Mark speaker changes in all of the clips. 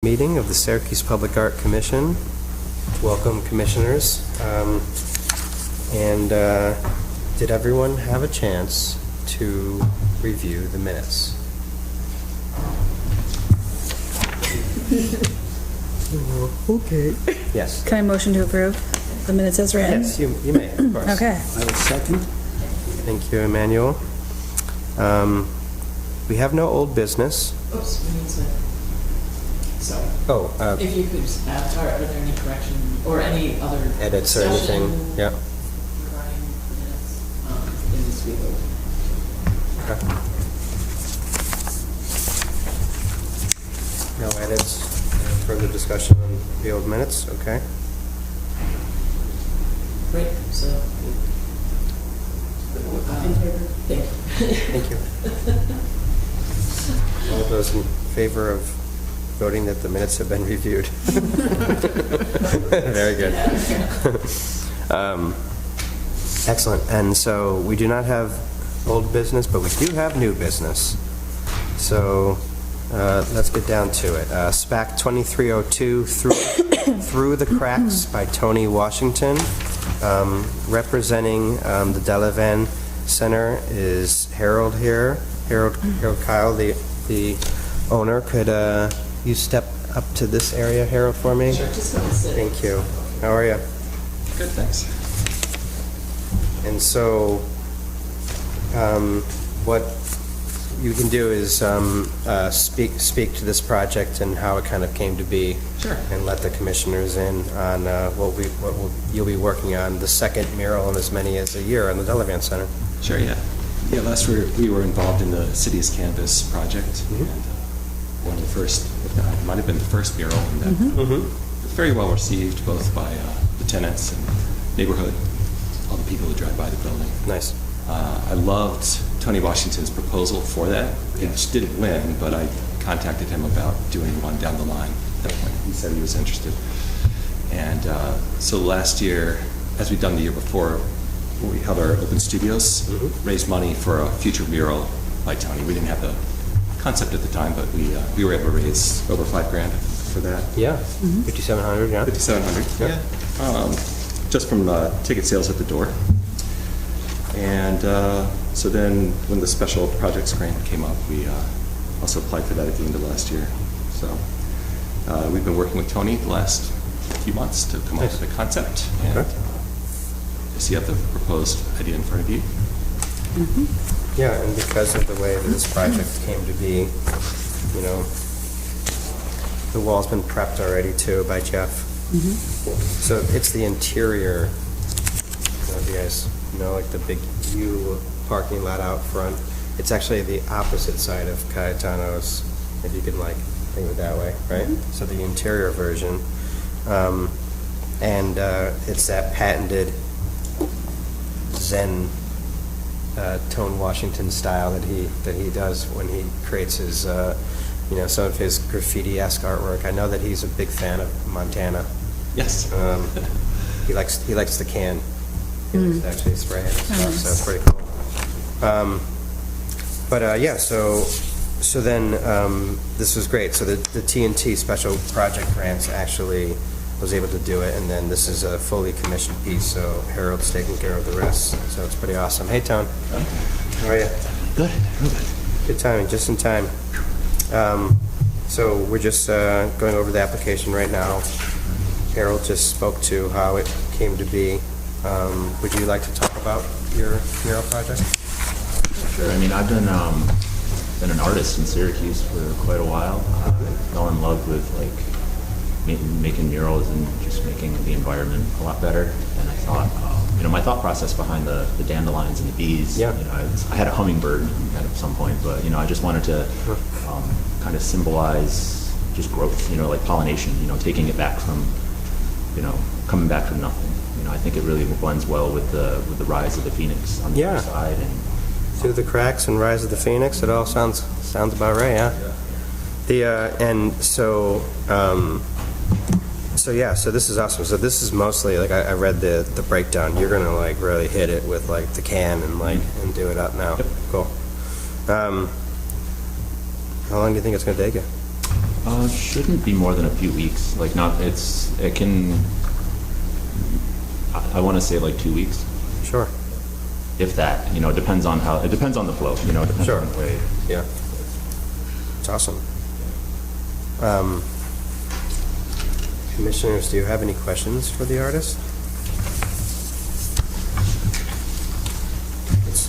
Speaker 1: Meeting of the Syracuse Public Art Commission. Welcome, commissioners. Did everyone have a chance to review the minutes? Okay. Yes.
Speaker 2: Can I motion to approve the minutes as written?
Speaker 1: Yes, you may, of course.
Speaker 2: Okay.
Speaker 3: I will second.
Speaker 1: Thank you, Emmanuel. We have no old business.
Speaker 4: Oops, we need to. Sorry.
Speaker 1: Oh,
Speaker 4: If you could, are there any correction or any other
Speaker 1: edits or anything?
Speaker 4: discussion
Speaker 1: Yeah.
Speaker 4: regarding the minutes in this week?
Speaker 1: Okay. No edits. Further discussion on the old minutes. Okay.
Speaker 4: Great, so. Thank you.
Speaker 1: Thank you. All those in favor of voting that the minutes have been reviewed? Very good. Excellent. And so we do not have old business, but we do have new business. So let's get down to it. SPAC 2302 Through the Cracks by Tony Washington. Representing the Delavan Center is Harold here. Harold Kyle, the owner. Could you step up to this area, Harold, for me?
Speaker 4: Sure, just go and sit.
Speaker 1: Thank you. How are you?
Speaker 3: Good, thanks.
Speaker 1: And so, what you can do is speak to this project and how it kind of came to be.
Speaker 3: Sure.
Speaker 1: And let the commissioners in on you'll be working on the second mural in as many as a year on the Delavan Center.
Speaker 3: Sure, yeah. Yeah, last year we were involved in the City's Canvas project, and one of the first, it might have been the first mural, and that was very well received both by the tenants and neighborhood, all the people who drive by the building.
Speaker 1: Nice.
Speaker 3: I loved Tony Washington's proposal for that. It didn't win, but I contacted him about doing one down the line. At that point, he said he was interested. And so last year, as we'd done the year before, we held our open studios, raised money for a future mural by Tony. We didn't have the concept at the time, but we were able to raise over $5,000 for that.
Speaker 1: Yeah. 5,700. Yeah.
Speaker 3: 5,700. Yeah. Just from ticket sales at the door. And so then when the special projects grant came up, we also applied for that at the end of last year. So we've been working with Tony the last few months to come up with a concept. And so you have the proposed idea in front of you.
Speaker 1: Yeah, and because of the way that this project came to be, you know, the wall's been prepped already too by Jeff. So it's the interior. I don't know if you guys know, like the big U parking lot out front. It's actually the opposite side of Cayetano's, if you can like think of it that way, right? So the interior version, and it's that patented Zen Tone Washington style that he does when he creates his some of his graffiti-esque artwork. I know that he's a big fan of Montana.
Speaker 3: Yes.
Speaker 1: He likes the can. He likes to actually spray it and stuff, so it's pretty cool. So then this was great. So the TNT Special Project Grants actually was able to do it, and then this is a fully commissioned piece, so Harold's taking care of the rest, so it's pretty awesome. Hey, Tone. How are you?
Speaker 3: Good.
Speaker 1: Good timing, just in time. So we're just going over the application right now. Harold just spoke to how it came to be. Would you like to talk about your mural project?
Speaker 5: Sure. I mean, I've been an artist in Syracuse for quite a while. I fell in love with making murals and just making the environment a lot better. And I thought, my thought process behind the dandelions and the bees.
Speaker 1: Yeah.
Speaker 5: I had a hummingbird at some point, but I just wanted to kind of symbolize just growth. Like pollination. Taking it back from, coming back from nothing. I think it really blends well with the rise of the phoenix on the other side. And
Speaker 1: Through the Cracks and Rise of the Phoenix. It all sounds about right, yeah. So this is awesome. So this is mostly like I read the breakdown. You're gonna like really hit it with like the can and and do it up now. Yep. Cool. How long do you think it's gonna take you?
Speaker 5: Shouldn't be more than a few weeks, like not, it can, I want to say like 2 weeks,
Speaker 1: Sure.
Speaker 5: if that, it depends on it depends on the flow, it depends
Speaker 1: Sure.
Speaker 5: on the way.
Speaker 1: Yeah. It's awesome. Commissioners, do you have any questions for the artist?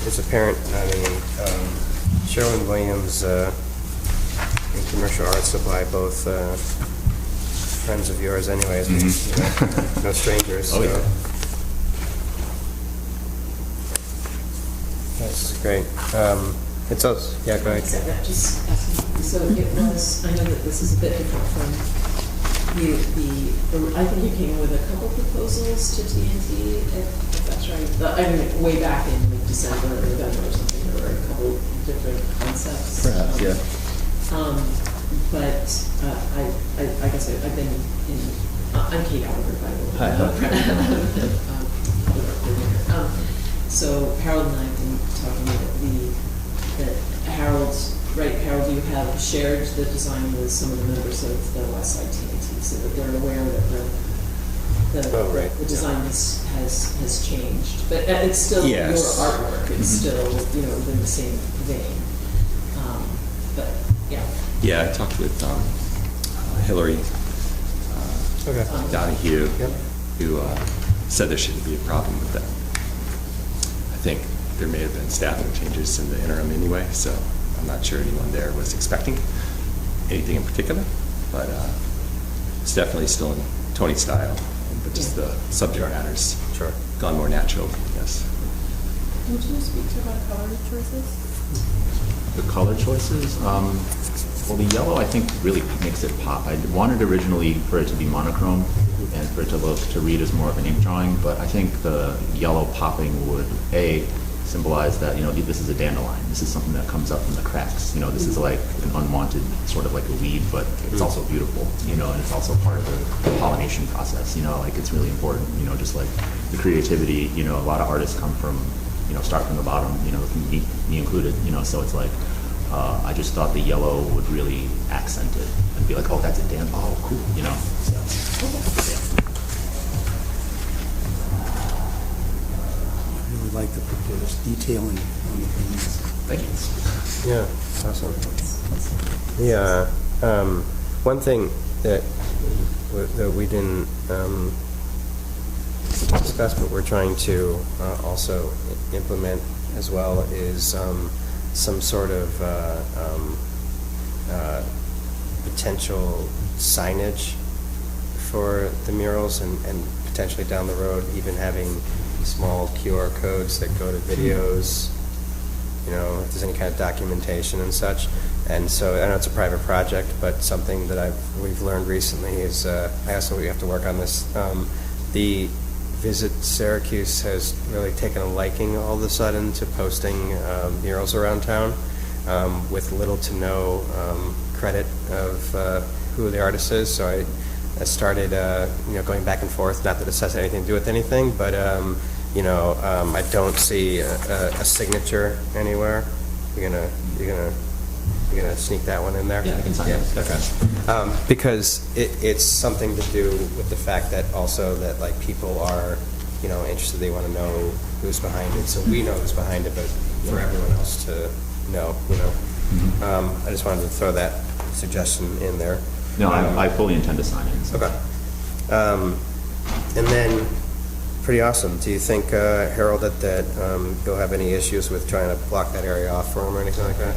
Speaker 1: It's apparent, Sherwin Williams and Commercial Art Supply, both friends of yours anyways, no strangers.
Speaker 5: Oh,
Speaker 1: so.
Speaker 5: yeah.
Speaker 1: That's great. It's us, yeah, go ahead.
Speaker 4: Just asking, so it was, I know that this is a bit different from I think you came with a couple proposals to TNT, if that's right. I mean, way back in like December or November or something, there were a couple different concepts.
Speaker 3: Perhaps, yeah.
Speaker 4: But I guess I've been in, I'm Kate Albert, by the way.
Speaker 3: Hi.
Speaker 4: So Harold and I have been talking about that Harold, you have shared the design with some of the members of the West Side TNT, so that they're aware that the design has changed. But it's still your
Speaker 3: Yes.
Speaker 4: artwork, it's still, within the same vein. But, yeah.
Speaker 3: Yeah, I talked with Hillary
Speaker 1: Okay.
Speaker 3: Donahue,
Speaker 1: Yep.
Speaker 3: who said there shouldn't be a problem with that. I think there may have been staffing changes in the interim anyway, so I'm not sure anyone there was expecting anything in particular, but it's definitely still in Tony's style, but just the subject matter's
Speaker 1: Sure.
Speaker 3: gone more natural, yes.
Speaker 4: Would you speak to about color choices?
Speaker 5: The color choices, well, the yellow I think really makes it pop. I wanted originally for it to be monochrome and for it to read as more of an ink drawing, but I think the yellow popping would symbolize that, this is a dandelion. This is something that comes up from the cracks. This is like an unwanted, sort of like a weed, but it's also beautiful, and it's also part of the pollination process, like it's really important, just like the creativity, a lot of artists come from, start from the bottom, me included, so it's like, I just thought the yellow would really accent it and be like, oh, that's a oh, cool, so.
Speaker 6: I really like the proposed detailing on the paintings.
Speaker 5: Thank you.
Speaker 1: Yeah, awesome. Yeah, one thing that we didn't discuss, but we're trying to also implement as well is some sort of potential signage for the murals and potentially down the road even having small QR codes that go to videos, if there's any kind of documentation and such. And so I know it's a private project, but something that we've learned recently is, I also we have to work on this, the Visit Syracuse has really taken a liking all of a sudden to posting murals around town with little to no credit of who the artist is. So I started going back and forth, not that this has anything to do with anything, but I don't see a signature anywhere. You're gonna sneak that one in there?
Speaker 5: Yeah, I can sign it.
Speaker 1: Okay. Because it's something to do with the fact that also that like people are, interested. They want to know who's behind it. So we know who's behind it, but for everyone else to know, I just wanted to throw that suggestion in there.
Speaker 5: No, I fully intend to sign it. So.
Speaker 1: Okay. And then, pretty awesome. Do you think, Harold, that you'll have any issues with trying to block that area off for him or anything like that?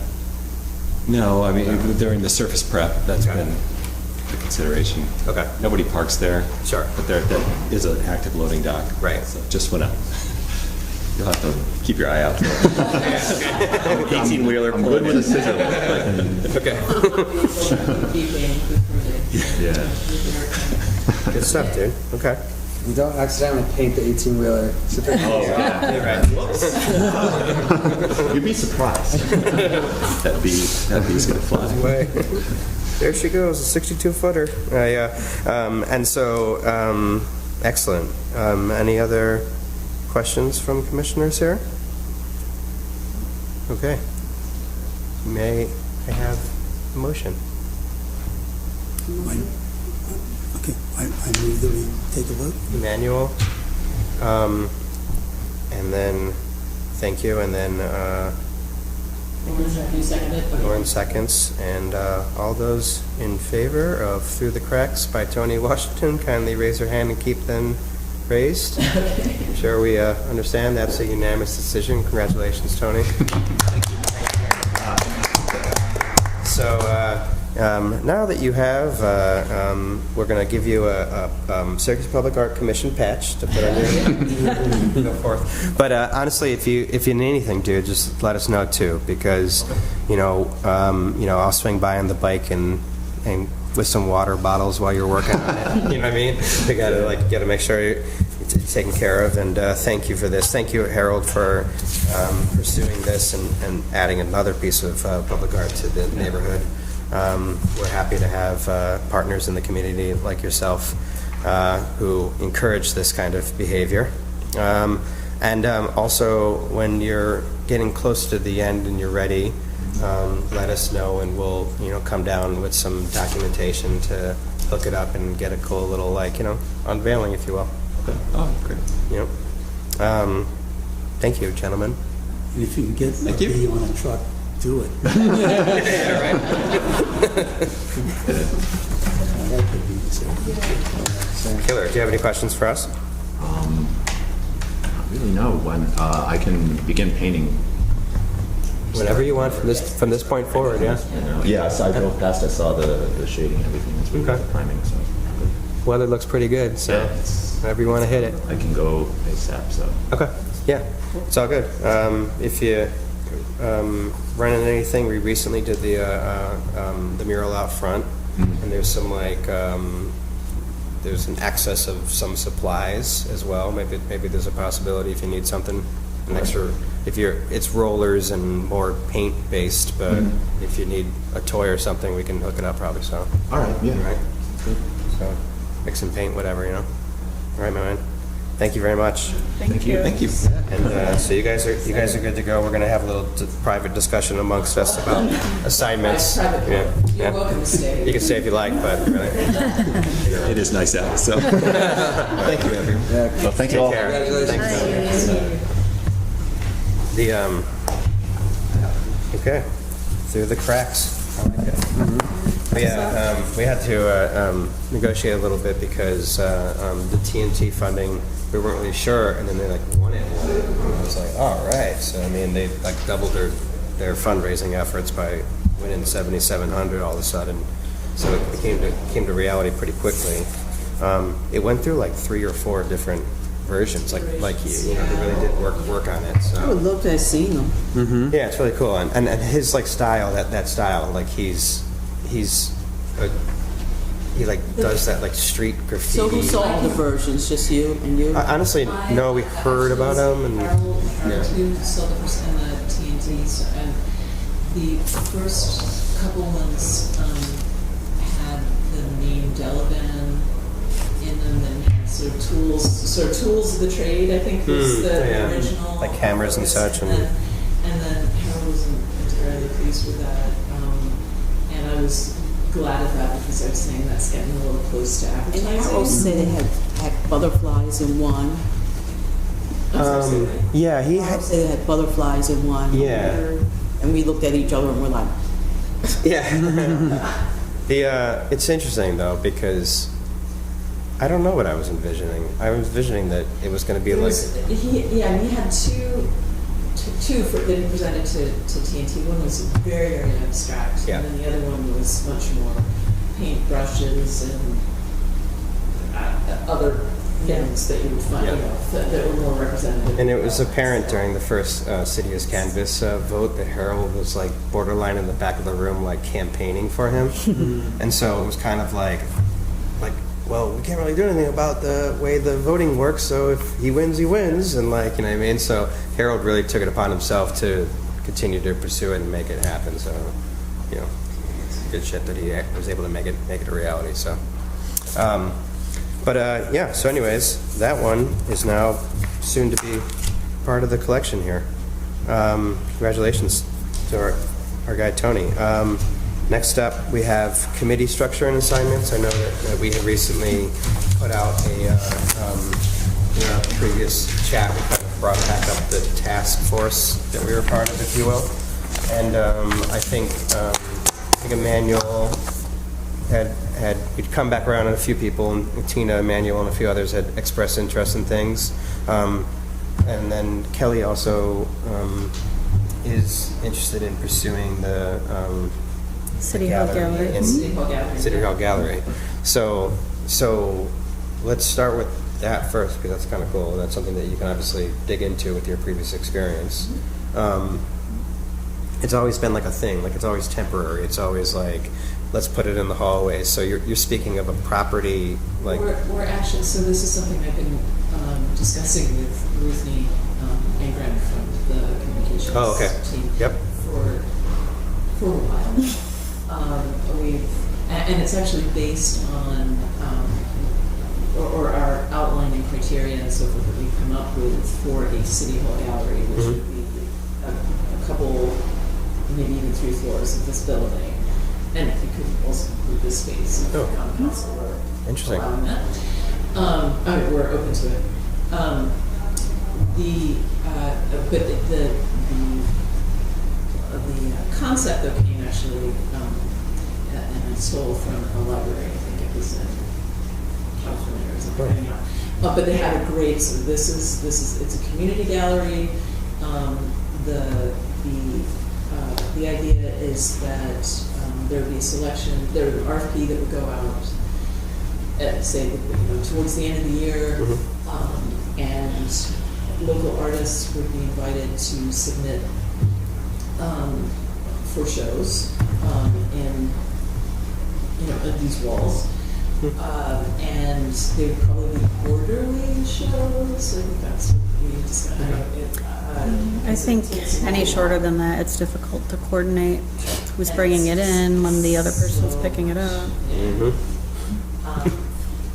Speaker 3: No, I mean, during the surface prep, that's
Speaker 1: Okay.
Speaker 3: been the consideration.
Speaker 1: Okay.
Speaker 3: Nobody parks there.
Speaker 1: Sure.
Speaker 3: But that is an active loading dock.
Speaker 1: Right.
Speaker 3: So just when you'll have to keep your eye out. 18-wheeler.
Speaker 5: I'm good with a scissor lift.
Speaker 1: Okay.
Speaker 5: Yeah.
Speaker 1: Good stuff, dude. Okay.
Speaker 6: You don't accidentally paint the 18-wheeler.
Speaker 5: Oh, yeah.
Speaker 1: Right.
Speaker 5: You'd be surprised.
Speaker 3: That bee's gonna fly.
Speaker 1: Way. There she goes, a 62-footer. Yeah. And so, excellent. Any other questions from commissioners here? Okay. May I have a motion?
Speaker 6: Okay, I move that we take a vote.
Speaker 1: Emmanuel, and then, thank you, and then
Speaker 4: You second it?
Speaker 1: Lauren seconds, and all those in favor of Through the Cracks by Tony Washington, kindly raise your hand and keep them raised. I'm sure we understand that's a unanimous decision. Congratulations, Tony. So now that you have, we're going to give you a Syracuse Public Art Commission patch to put on your go forth. But honestly, if you need anything, dude, just let us know too, because I'll swing by on the bike and with some water bottles while you're working on it. You know what I mean? We gotta make sure it's taken care of. And thank you for this. Thank you, Harold, for pursuing this and adding another piece of public art to the neighborhood. We're happy to have partners in the community like yourself who encourage this kind of behavior. And also, when you're getting close to the end and you're ready, let us know, and we'll come down with some documentation to hook it up and get a cool little unveiling, if you will.
Speaker 3: Okay. Oh, great.
Speaker 1: Thank you, gentlemen.
Speaker 6: And if you can get
Speaker 3: Thank you.
Speaker 6: me on a truck, do it.
Speaker 1: Yeah, right.
Speaker 6: That could be so.
Speaker 1: Killer, do you have any questions for us?
Speaker 5: Not really know when I can begin painting.
Speaker 1: Whenever you want from this point forward, yeah.
Speaker 5: Yeah, so I drove past, I saw the shading and everything. It's really
Speaker 1: Okay.
Speaker 5: good priming, so
Speaker 1: Weather looks pretty good, so
Speaker 5: Yeah, it's-
Speaker 1: whenever you want to hit it.
Speaker 5: I can go ASAP, so.
Speaker 1: Okay, yeah, it's all good. If you run into anything, we recently did the mural out front, and there's some there's an excess of some supplies as well. Maybe there's a possibility if you need something, an extra. It's rollers and more paint based, but if you need a toy or something, we can hook it up probably. So.
Speaker 5: All right, yeah.
Speaker 1: Right. So, mix and paint, whatever, All right, my man. Thank you very much.
Speaker 2: Thank you.
Speaker 3: Thank you.
Speaker 1: And so you guys are good to go. We're going to have a little private discussion amongst us about assignments.
Speaker 4: Private.
Speaker 1: Yeah.
Speaker 4: You're welcome to stay.
Speaker 1: You can stay if you like, but really.
Speaker 3: It is nice out, so. Thank you, everyone.
Speaker 5: Well, thank you all.
Speaker 1: Take care. Thanks. Okay, Through the Cracks. I like it. We had to negotiate a little bit because the TNT funding, we weren't really sure, and then they won it. And I was like, all right. So they doubled their fundraising efforts by winning $7,700 all of a sudden. So it came to reality pretty quickly. It went through 3 or 4 different versions, they really did work on it. So.
Speaker 7: I would love to have seen them.
Speaker 1: Yeah, it's really cool, and his style, that style, he does that street graffiti.
Speaker 7: So who saw all the versions? Just you and you?
Speaker 1: Honestly, no, we heard about him, and
Speaker 4: Harold too saw the first and the TNTs, and the first couple ones had the name Delavan in them, and had sort of tools of the trade, I think was the original.
Speaker 1: Like hammers and such,
Speaker 4: And then Harold wasn't entirely pleased with that, and I was glad of that because I was saying that's getting a little close to
Speaker 7: And
Speaker 4: advertising.
Speaker 7: Harold said it had butterflies in one.
Speaker 1: yeah, he
Speaker 7: Harold
Speaker 1: had,
Speaker 7: said it had butterflies in one.
Speaker 1: Yeah.
Speaker 7: And we looked at each other and we're like,
Speaker 1: yeah. It's interesting though because I don't know what I was envisioning. I was envisioning that it was going to be
Speaker 4: He had two that he presented to TNT. One was very, very abstract,
Speaker 1: Yeah.
Speaker 4: and then the other one was much more paint brushes and other things that you would find, that were more representative.
Speaker 1: And it was apparent during the first City as Canvas vote that Harold was borderline in the back of the room, campaigning for him. And so it was kind of well, we can't really do anything about the way the voting works, so if he wins, he wins, and you know what I mean? So Harold really took it upon himself to continue to pursue it and make it happen, so, it's good shit that he was able to make it a reality, so. So anyways, that one is now soon to be part of the collection here. Congratulations to our guy, Tony. Next up, we have committee structure and assignments. I know that we had recently put out in our previous chat, we kind of brought back up the task force that we were part of, if you will. And I think Emmanuel we'd come back around, and a few people, and Tina, Emmanuel, and a few others had expressed interest in things. And then Kelly also is interested in pursuing the
Speaker 2: City Hall Gallery.
Speaker 4: City Hall Gallery.
Speaker 1: City Hall Gallery. So let's start with that first, because that's kind of cool. That's something that you can obviously dig into with your previous experience. It's always been like a thing, like it's always temporary. It's always like, let's put it in the hallways. So you're speaking of a property, like...
Speaker 4: We're actually, so this is something I've been discussing with Ruthie Angren from the communications team.
Speaker 1: Yep.
Speaker 4: For a while. And it's actually based on, or our outlining criteria and so forth that we've come up with for a City Hall Gallery, which would be a couple, maybe even 3 floors of this building. And it could also include this space if the common council were
Speaker 1: Interesting.
Speaker 4: allowing that. We're open to it. But the concept though came actually, and I stole from a library. I think it was in California or something. But they had a great. So this is it's a community gallery. The idea is that there would be a selection. There would be an RFP that would go out. Say towards the end of the year, and local artists would be invited to submit for shows in these walls, and they would probably be quarterly shows. I think that's what we discussed.
Speaker 2: I think any shorter than that, it's difficult to coordinate who's bringing it in when the other person's picking it up.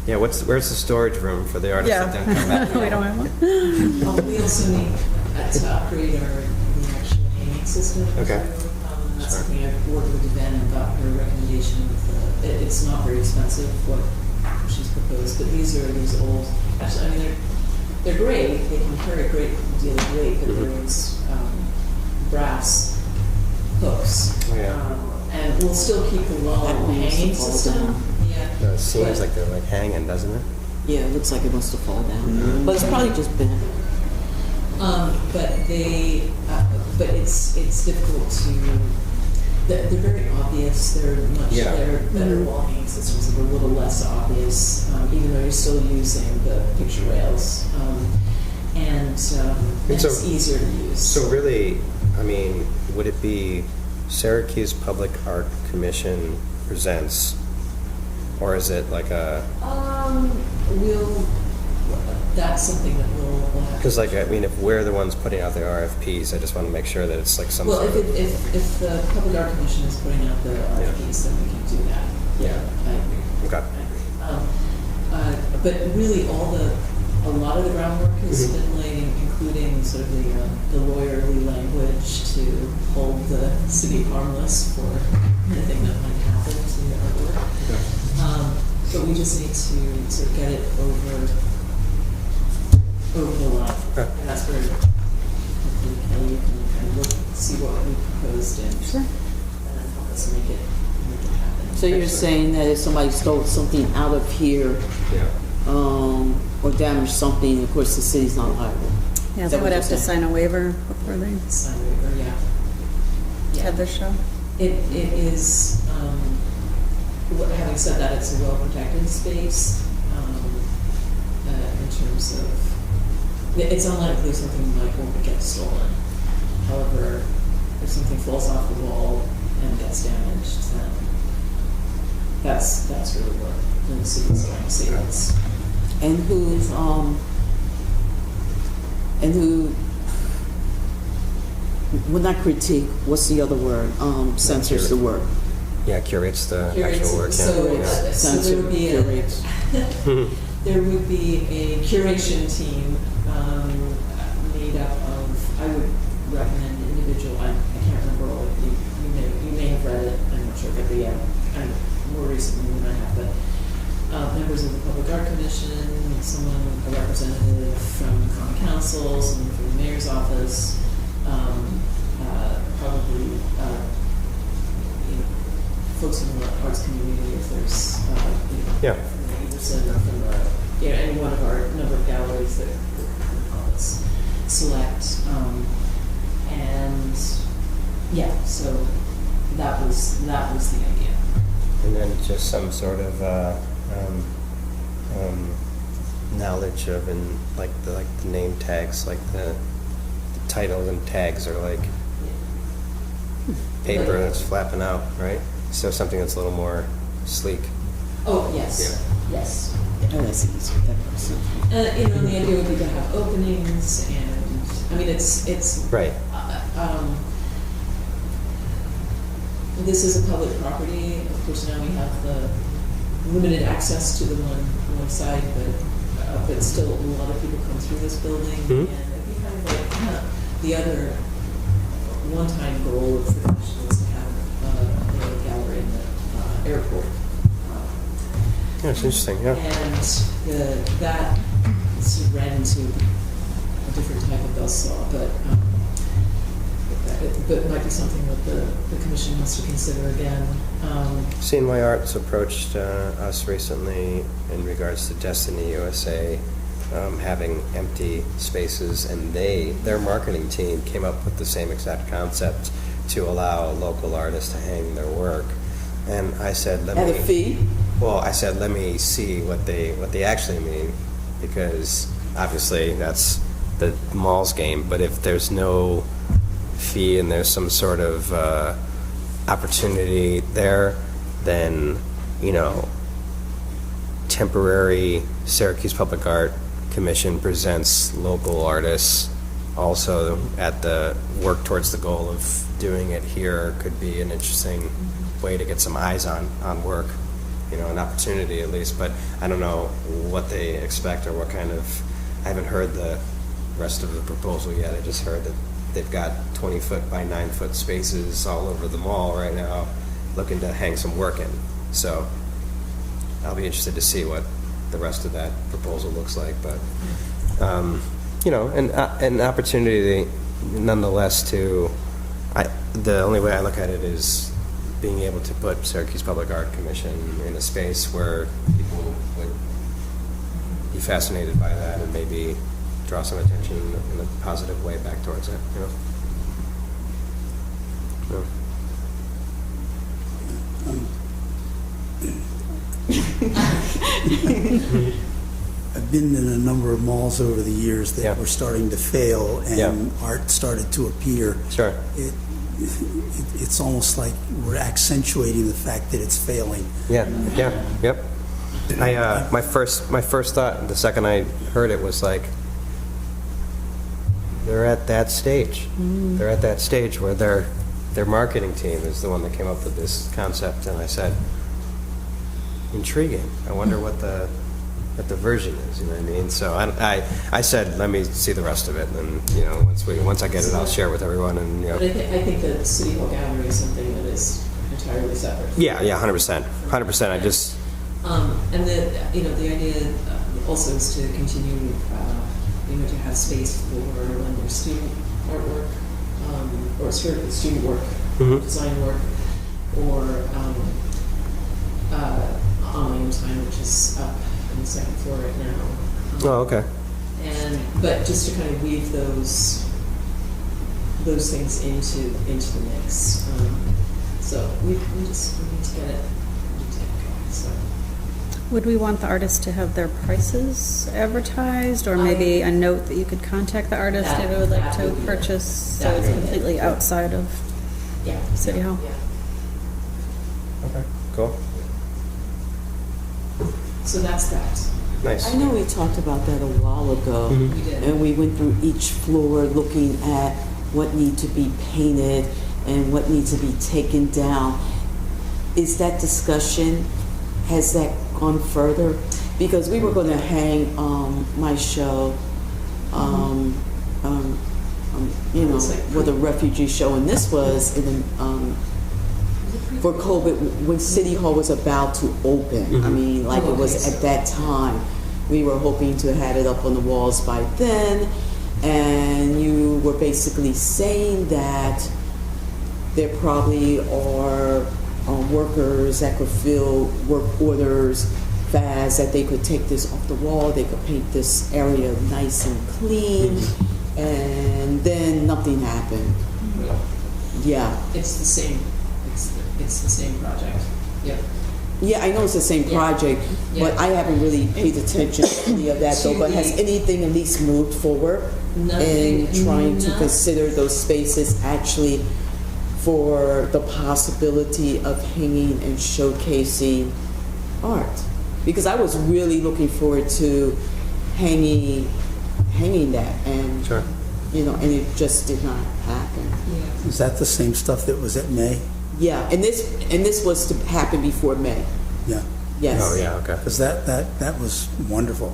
Speaker 1: Yeah, where's the storage room for the artists that don't come back?
Speaker 2: We don't have one.
Speaker 4: We also need to upgrade the actual hanging system.
Speaker 1: Okay.
Speaker 4: That's something I've worked with Yvonne and got her recommendation. It's not very expensive what she's proposed, but these old. Actually, I mean they're great. They can carry a great deal of weight, but there's brass hooks.
Speaker 1: Oh, yeah.
Speaker 4: And we'll still keep the low hanging system.
Speaker 1: No, it seems like they're like hanging, doesn't it?
Speaker 7: Yeah, it looks like it wants to fall down. But it's probably just bent.
Speaker 4: But it's difficult to. They're very obvious. They're better wall hanging systems that are a little less obvious, even though you're still using the picture rails, and it's easier to use.
Speaker 1: So really, I mean, would it be Syracuse Public Art Commission presents? Or is it like a...
Speaker 4: That's something that we'll have.
Speaker 1: Because, like, I mean, if we're the ones putting out the RFPs, I just want to make sure that it's like some
Speaker 4: Well,
Speaker 1: sort of...
Speaker 4: if the Public Art Commission is putting out the RFPs, then we can do that.
Speaker 1: Yeah.
Speaker 4: I agree.
Speaker 1: Okay.
Speaker 4: I agree. But really, a lot of the groundwork has been laid, including sort of the lawyerly language to hold the city harmless for anything that might happen to the artwork.
Speaker 1: Okay.
Speaker 4: But we just need to sort of get it over the line.
Speaker 1: Okay.
Speaker 4: And that's where hopefully Kelly, you can kind of see what we proposed and then help us make it happen.
Speaker 7: So you're saying that if somebody stole something out of here, or damaged something, of course the city's not liable.
Speaker 2: Yeah,
Speaker 7: Is
Speaker 2: they
Speaker 7: that
Speaker 2: would
Speaker 7: what
Speaker 2: have to
Speaker 7: you're
Speaker 2: sign a waiver before they
Speaker 4: Sign waiver, yeah.
Speaker 2: had their show.
Speaker 4: It is, having said that, it's a well-protected space in terms of, it's unlikely something might get stolen. However, if something falls off the wall and gets damaged, then that's really what the city's trying to say.
Speaker 7: And who, well, not critique, what's the other word? Censors the work.
Speaker 1: Yeah, curates the actual work.
Speaker 4: So there would be there would be a curation team made up of, I would recommend individual, I can't remember all of you may have read it, I'm not sure, but members of the Public Art Commission, someone, a representative from Common Council, someone from the Mayor's Office, probably, you know, folks in the arts community, if there's, you know,
Speaker 1: Yeah.
Speaker 4: from the Anderson or from the, you know, any one of our number of galleries that could help us select. And yeah, so that was the idea.
Speaker 1: And then just some sort of knowledge of like the name tags, like the titles and tags are like paper that's flapping out, right? So something that's a little more sleek.
Speaker 4: Oh, yes, yes.
Speaker 7: Oh, that's easy. That was something.
Speaker 4: You know, the idea would be to have openings and, I mean, it's,
Speaker 1: Right.
Speaker 4: This is a public property. Of course, now we have the limited access to the one side, but still a lot of people come through this building.
Speaker 1: Mhm.
Speaker 4: And it'd be kind of like the other one-time goal of the commission is to have a gallery in the airport.
Speaker 1: Yeah, it's interesting, yeah.
Speaker 4: And that sort of ran into a different type of buzzsaw, but it might be something that the commission wants to consider again.
Speaker 1: CNY Arts approached us recently in regards to Destiny USA having empty spaces, and their marketing team came up with the same exact concept to allow local artists to hang their work. And I said,
Speaker 7: At a fee?
Speaker 1: Well, I said, let me see what they actually mean, because obviously that's the mall's game. But if there's no fee and there's some sort of opportunity there, then, you know, temporary Syracuse Public Art Commission presents local artists also at the work towards the goal of doing it here could be an interesting way to get some eyes on work, you know, an opportunity at least. But I don't know what they expect or what kind of, I haven't heard the rest of the proposal yet. I just heard that they've got 20-foot by 9-foot spaces all over the mall right now looking to hang some work in. So I'll be interested to see what the rest of that proposal looks like. But, you know, an opportunity nonetheless to, the only way I look at it is being able to put Syracuse Public Art Commission in a space where people would be fascinated by that and maybe draw some attention in a positive way back towards it, you know. So.
Speaker 6: I've been in a number of malls over the years that
Speaker 1: Yeah.
Speaker 6: were starting to fail, and
Speaker 1: Yeah.
Speaker 6: art started to appear.
Speaker 1: Sure.
Speaker 6: It's almost like we're accentuating the fact that it's failing.
Speaker 1: Yeah. Yep. My first thought, the second I heard it, was like, they're at that stage. They're at that stage where their marketing team is the one that came up with this concept, and I said, intriguing. I wonder what the version is. You know what I mean? So I said, let me see the rest of it, and you know, once I get it, I'll share it with everyone. And you know,
Speaker 4: But I think that City Hall Gallery is something that is entirely separate.
Speaker 1: yeah, 100%. I just
Speaker 4: And the idea also is to continue, to have space for when there's student artwork, or student work, design work, or on my own time, which is up on the second floor right now.
Speaker 1: oh, okay.
Speaker 4: But just to kind of weave those things into the mix. So we need to get it going. So.
Speaker 2: Would we want the artist to have their prices advertised, or maybe a note that you could contact the artist if they would like
Speaker 4: That
Speaker 2: to
Speaker 4: would be
Speaker 2: purchase, so
Speaker 4: that
Speaker 2: it's
Speaker 4: would be
Speaker 2: completely outside of
Speaker 4: Yeah.
Speaker 2: City Hall?
Speaker 4: Yeah.
Speaker 1: Okay. Cool.
Speaker 4: So that's that.
Speaker 1: Nice.
Speaker 7: I know we talked about that a while ago,
Speaker 4: We did.
Speaker 7: and we went through each floor looking at what need to be painted and what needs to be taken down. Is that discussion, has that gone further? Because we were going to hang my show, where the refugee show, and this was in for COVID, when City Hall was about to open. I mean, like it was at that time. We were hoping to have it up on the walls by then, and you were basically saying that there probably are workers that could fill work orders fast, that they could take this off the wall, they could paint this area nice and clean, and then nothing happened. Yeah.
Speaker 4: It's the same, it's the same project. Yep.
Speaker 7: Yeah, I know it's the same
Speaker 4: Yeah.
Speaker 7: project, but
Speaker 4: Yeah.
Speaker 7: I haven't really paid attention to any of that though. But has anything at least moved forward
Speaker 4: Nothing.
Speaker 7: in trying to
Speaker 4: No.
Speaker 7: consider those spaces actually for the possibility of hanging and showcasing art? Because I was really looking forward to hanging that, and
Speaker 1: Sure.
Speaker 7: you know, and it just did not happen.
Speaker 4: Yeah.
Speaker 6: Is that the same stuff that was at May?
Speaker 7: Yeah, and this was to happen before May.
Speaker 6: Yeah,
Speaker 7: Yes.
Speaker 1: Oh, yeah, okay.
Speaker 6: because that was wonderful.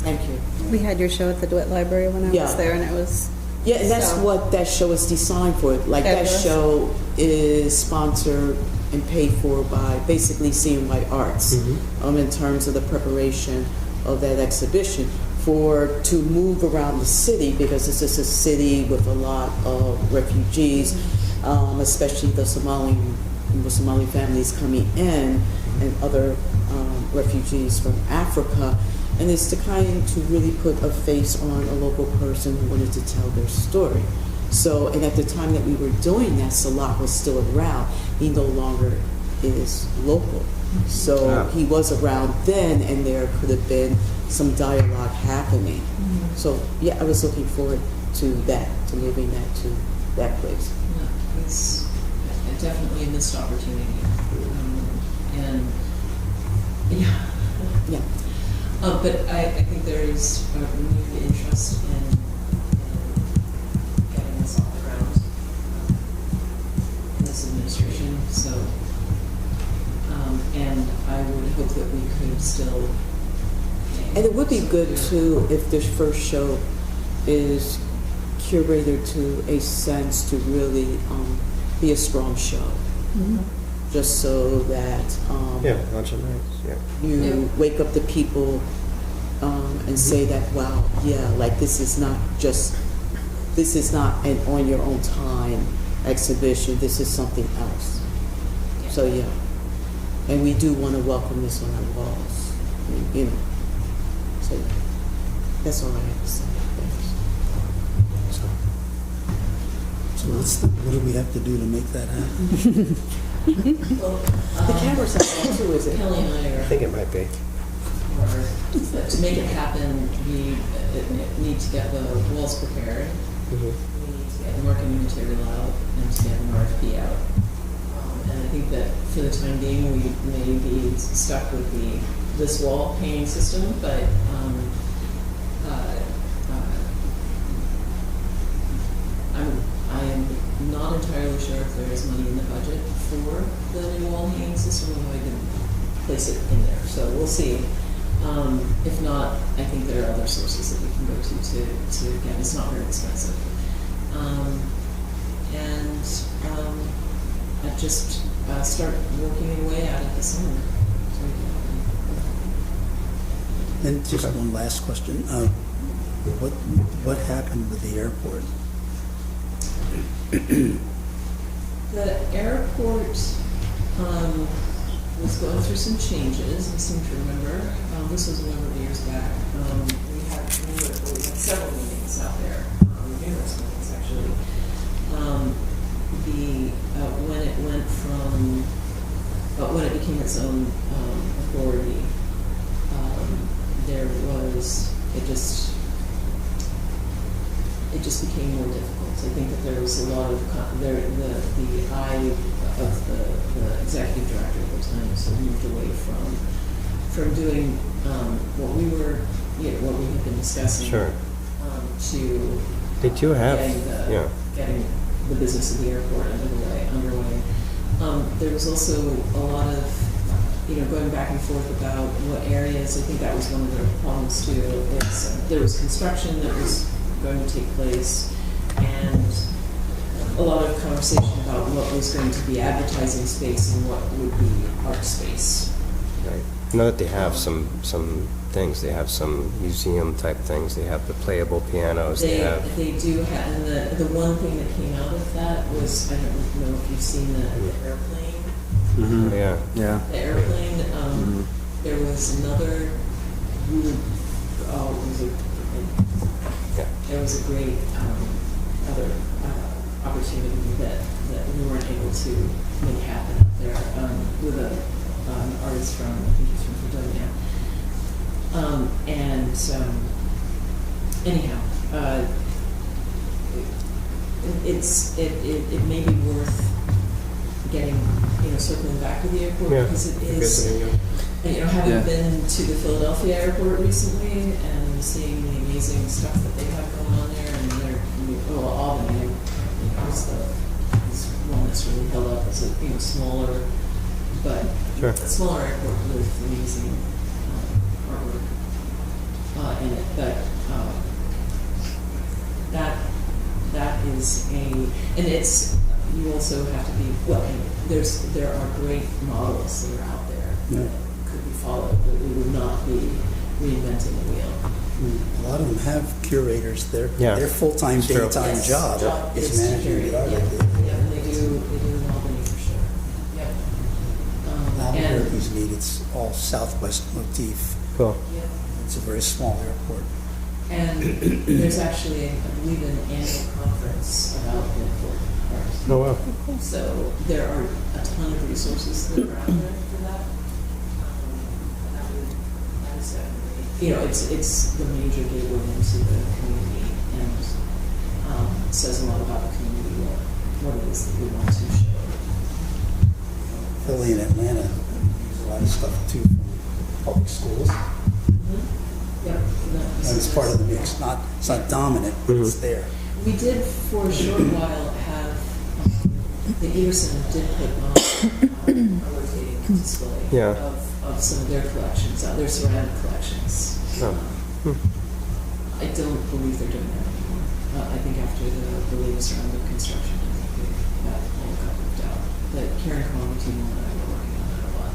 Speaker 7: Thank you.
Speaker 2: We had your show at the DeWitt Library when I
Speaker 7: Yeah.
Speaker 2: was there, and it was
Speaker 7: Yeah, and that's
Speaker 2: So-
Speaker 7: what that show is designed for. Like that
Speaker 2: Fabulous.
Speaker 7: show is sponsored and paid for by basically CNY Arts in terms of the preparation of that exhibition to move around the city, because this is a city with a lot of refugees, especially the Somali families coming in and other refugees from Africa. And it's to kind to really put a face on a local person who wanted to tell their story. So, and at the time that we were doing that, Salah was still around. He no longer is local. So
Speaker 1: Yeah.
Speaker 7: he was around then, and there could have been some dialogue happening. So, yeah, I was looking forward to that, to moving that to that place.
Speaker 4: No, it's definitely a missed opportunity. And, yeah.
Speaker 7: Yeah.
Speaker 4: But I think there is a renewed interest in getting this off the ground in this administration. So, and I would hope that we could still.
Speaker 7: And it would be good too if this first show is curated to a sense to really be a strong show. Just so that
Speaker 1: Yeah, bunch of nights, yeah.
Speaker 7: you
Speaker 4: Yeah.
Speaker 7: wake up the people and say that, wow, yeah, like this is not an on your own time exhibition, this is something else. So yeah, and we do want to welcome this on our walls, I mean, you know. So yeah. That's all I have to say. Thanks.
Speaker 6: So what do we have to do to make that happen?
Speaker 4: Well,
Speaker 7: The camera's out there too, is it?
Speaker 4: Kelly and I
Speaker 1: I think it might be.
Speaker 4: are to make it happen, we need to get the walls prepared. We need to get the marketing material out and to get an RFP out. And I think that for the time being, we may be stuck with this wall painting system, but I am not entirely sure if there is money in the budget for the new wall hanging system, although I didn't place it in there. So we'll see. If not, I think there are other sources that we can go to get. It's not very expensive. I just start working my way at it this summer. So we can
Speaker 6: And just one last question. What happened with the airport?
Speaker 4: The airport was going through some changes, I seem to remember. This was a number of years back. We had several meetings out there, numerous meetings actually. When it went from, when it became its own authority, it just became more difficult. I think that there was a lot of, the eye of the executive director at the time, so moved away from doing what we had been discussing.
Speaker 1: Sure.
Speaker 4: To
Speaker 1: They do have,
Speaker 4: getting getting the business of the airport underway. There was also a lot of, going back and forth about what areas. I think that was one of the problems too. There was construction that was going to take place, and a lot of conversation about what was going to be advertising space and what would be art space.
Speaker 1: Right. I know that they have some things. They have some museum type things. They have the playable pianos. They have.
Speaker 4: They do have, and the one thing that came out of that was, I don't know if you've seen the airplane.
Speaker 1: Oh, yeah.
Speaker 8: Yeah.
Speaker 4: The airplane, there was another really, there was a great other opportunity that we weren't able to make happen up there with an artist from, I think he's from Fredonia. Anyhow, it may be worth getting, circling back to the airport,
Speaker 1: Yeah.
Speaker 4: because it is,
Speaker 1: Visiting you.
Speaker 4: and, having
Speaker 8: Yeah.
Speaker 4: been to the Philadelphia airport recently and seeing the amazing stuff that they have going on there, and Albany, is one that's really held up as a smaller, but
Speaker 1: Sure.
Speaker 4: a smaller airport with amazing artwork in it. But that is and it's, you also have to be, there are great models that are out there
Speaker 6: Yeah.
Speaker 4: that could be followed, but we would not be reinventing the wheel.
Speaker 6: A lot of them have curators. Their
Speaker 1: Yeah.
Speaker 6: full-time,
Speaker 1: It's true.
Speaker 6: daytime
Speaker 4: Yes,
Speaker 6: job is
Speaker 4: is
Speaker 6: managing
Speaker 4: security,
Speaker 6: the art.
Speaker 4: yeah, and they do in Albany for sure. Yep.
Speaker 6: Albuquerque's neat. It's all Southwest motif.
Speaker 1: Cool.
Speaker 4: Yeah.
Speaker 6: It's a very small airport.
Speaker 4: And there's actually, I believe, an annual conference about airport art.
Speaker 1: Oh wow.
Speaker 4: So there are a ton of resources that are out there for that. That is definitely, it's the major gateway into the community, and says a lot about the community, what it is that we want to show.
Speaker 6: Philly and Atlanta use a lot of stuff too from public schools.
Speaker 4: Yep.
Speaker 6: And it's part of the mix. It's not dominant, but it's there.
Speaker 4: We did, for a short while, have, the Everson did put on a rotating display
Speaker 1: Yeah.
Speaker 4: of some of their collections, their ceramic collections.
Speaker 1: Oh.
Speaker 4: I don't believe they're doing that anymore. I think after the latest round of construction, I think they got all got worked out. But Karen Conley, Timo, and I were working on that a lot.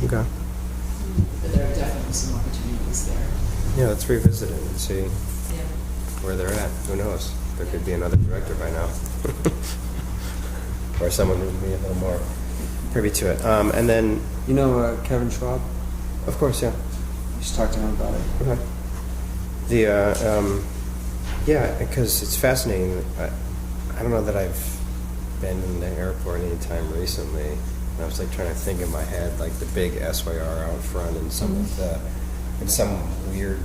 Speaker 1: Okay.
Speaker 4: But there are definitely some opportunities there.
Speaker 1: Yeah, let's revisit it and see
Speaker 4: Yeah.
Speaker 1: where they're at. Who knows? There could be another director by now. Or someone who would be a little more privy to it. And then,
Speaker 8: You know Kevin Schwab?
Speaker 1: of course, yeah.
Speaker 8: Just talked to him about it.
Speaker 1: Okay. Yeah, because it's fascinating. I don't know that I've been in the airport any time recently. And I was like trying to think in my head, like the big SYR out front, and some of the, in some weird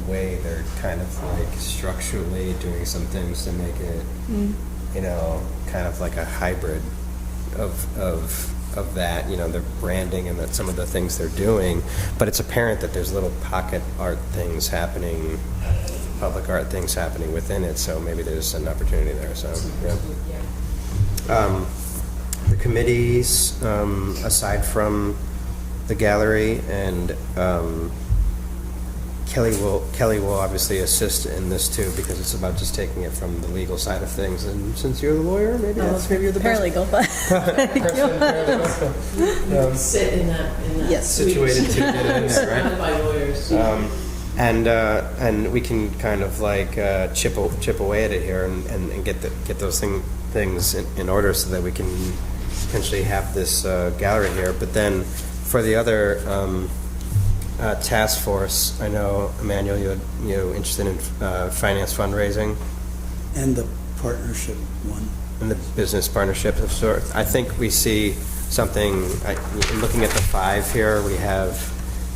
Speaker 1: way, they're kind of like structurally doing some things to make it, kind of like a hybrid of that, the branding and that some of the things they're doing. But it's apparent that there's little pocket art things happening, public art things happening within it. So maybe there's an opportunity there. So yeah. The committees, aside from the gallery, and Kelly will obviously assist in this too, because it's about just taking it from the legal side of things. And since you're the lawyer, maybe you're the best
Speaker 2: Paralegal, but
Speaker 4: Sit in that
Speaker 2: Yes.
Speaker 1: situated to get in there,
Speaker 4: surrounded
Speaker 1: right?
Speaker 4: by lawyers.
Speaker 1: And we can kind of like chip away at it here and get those things in order, so that we can potentially have this gallery here. But then for the other task force, I know, Emmanuel, you're interested in finance fundraising
Speaker 6: And the partnership one.
Speaker 1: and the business partnership of sorts. I think we see something, looking at the 5 here, we have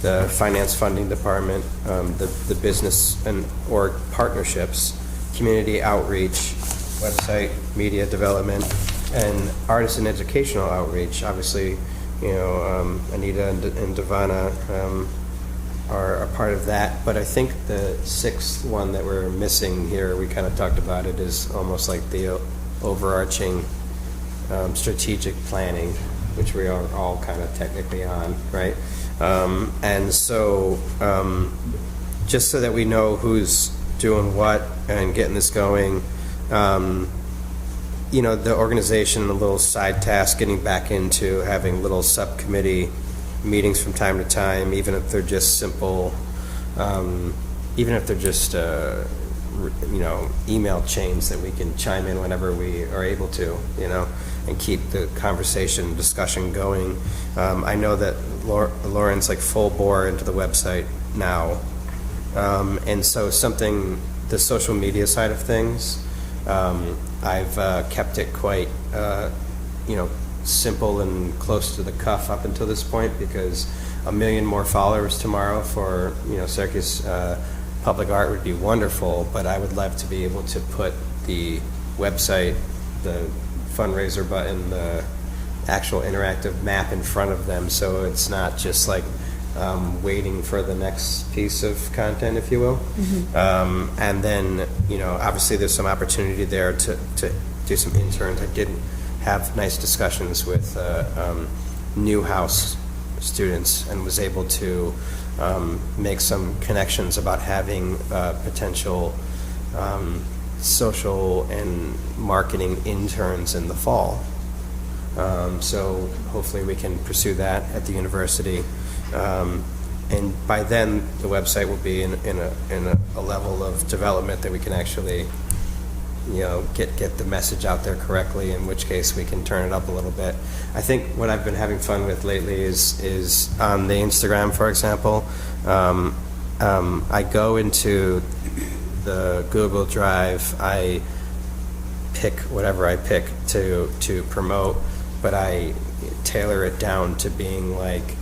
Speaker 1: the finance funding department, the business and org partnerships, community outreach, website, media development, and artist and educational outreach. Obviously, Anita and Devana are a part of that. But I think the 6th one that we're missing here, we kind of talked about it, is almost like the overarching strategic planning, which we are all kind of technically on, right? And so just so that we know who's doing what and getting this going, you know, the organization, a little side task, getting back into having little subcommittee meetings from time to time, even if they're just simple, even if they're just, you know, email chains that we can chime in whenever we are able to, you know, and keep the conversation, discussion going. I know that Lauren's like full bore into the website now. And so the social media side of things, I've kept it quite, you know, simple and close to the cuff up until this point, because 1 million more followers tomorrow for, you know, Syracuse Public Art would be wonderful, but I would love to be able to put the website, the fundraiser button, the actual interactive map in front of them, so it's not just like waiting for the next piece of content, if you will. And then, you know, obviously there's some opportunity there to do some interns. I did have nice discussions with Newhouse students and was able to make some connections about having potential social and marketing interns in the fall. So hopefully we can pursue that at the university. And by then, the website will be in a level of development that we can actually, you know, get the message out there correctly, in which case we can turn it up a little bit. I think what I've been having fun with lately is on the Instagram, for example. I go into the Google Drive, I pick whatever I pick to promote, but I tailor it down to being like,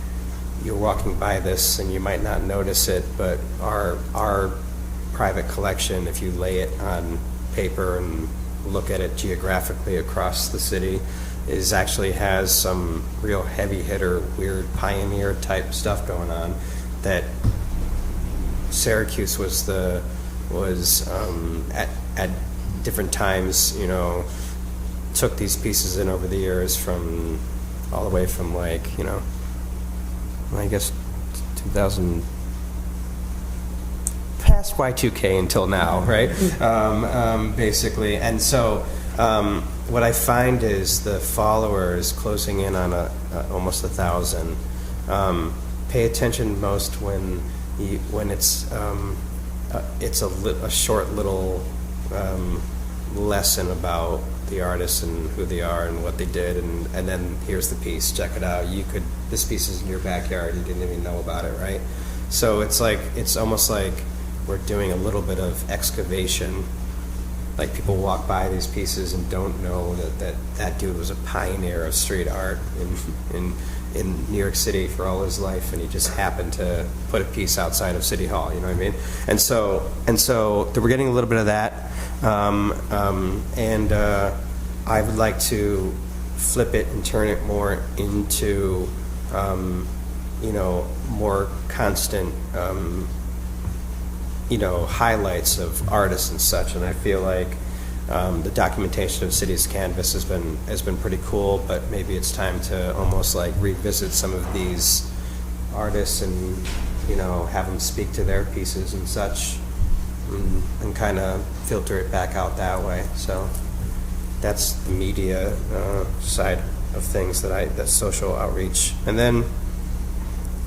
Speaker 1: you're walking by this and you might not notice it, but our private collection, if you lay it on paper and look at it geographically across the city, actually has some real heavy hitter, weird pioneer type stuff going on. That Syracuse was at different times, you know, took these pieces in over the years, from all the way from, like, you know, I guess 2000 past Y2K until now, right? Basically, and so what I find is the followers closing in on almost 1,000. Pay attention most when it's a short little lesson about the artists and who they are and what they did, and then here's the piece, check it out. This piece is in your backyard, you didn't even know about it, right? So it's almost like we're doing a little bit of excavation. Like, people walk by these pieces and don't know that dude was a pioneer of street art in New York City for all his life, and he just happened to put a piece outside of City Hall, you know what I mean? And so we're getting a little bit of that, and I would like to flip it and turn it more into, you know, more constant, you know, highlights of artists and such. And I feel like the documentation of City's Canvas has been pretty cool, but maybe it's time to almost like revisit some of these artists and, you know, have them speak to their pieces and such, and kind of filter it back out that way. So that's the media side of things, that's social outreach. And then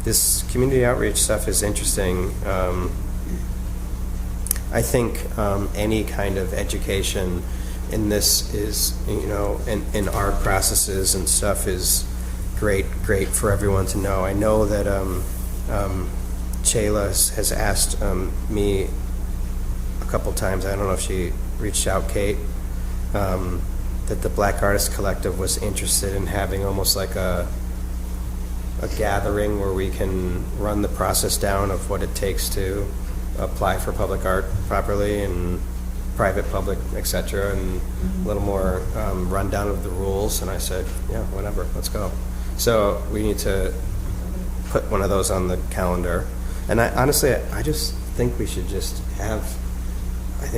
Speaker 1: this community outreach stuff is interesting. I think any kind of education in this is, you know, in art processes and stuff is great for everyone to know. I know that Chayla has asked me a couple times, I don't know if she reached out, Kate, that the Black Artists Collective was interested in having almost like a gathering where we can run the process down of what it takes to apply for public art properly, and private, public, etc., and a little more rundown of the rules. And I said, yeah, whatever, let's go. So we need to put one of those on the calendar. And I just think we should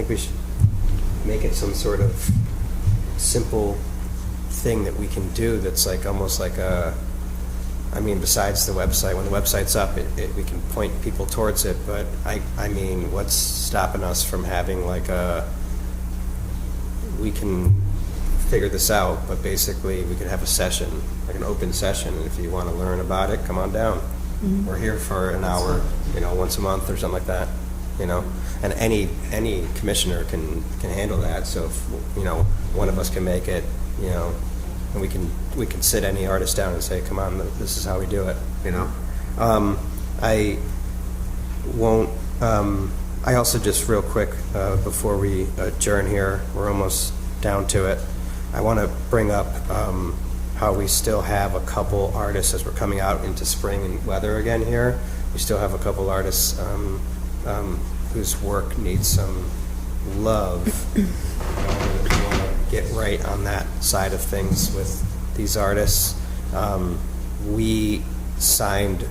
Speaker 1: we should make it some sort of simple thing that we can do that's like almost like besides the website, when the website's up, we can point people towards it, but I mean, what's stopping us from having like we can figure this out, but basically we could have a session, like an open session, and if you want to learn about it, come on down. We're here for an hour, once a month or something like that, and any commissioner can handle that. So if, one of us can make it, and we can sit any artist down and say, come on, this is how we do it, I won't, I also just real quick, before we adjourn here, we're almost down to it, I want to bring up how we still have a couple artists as we're coming out into spring and weather again here. We still have a couple artists whose work needs some love. We want to get right on that side of things with these artists. We signed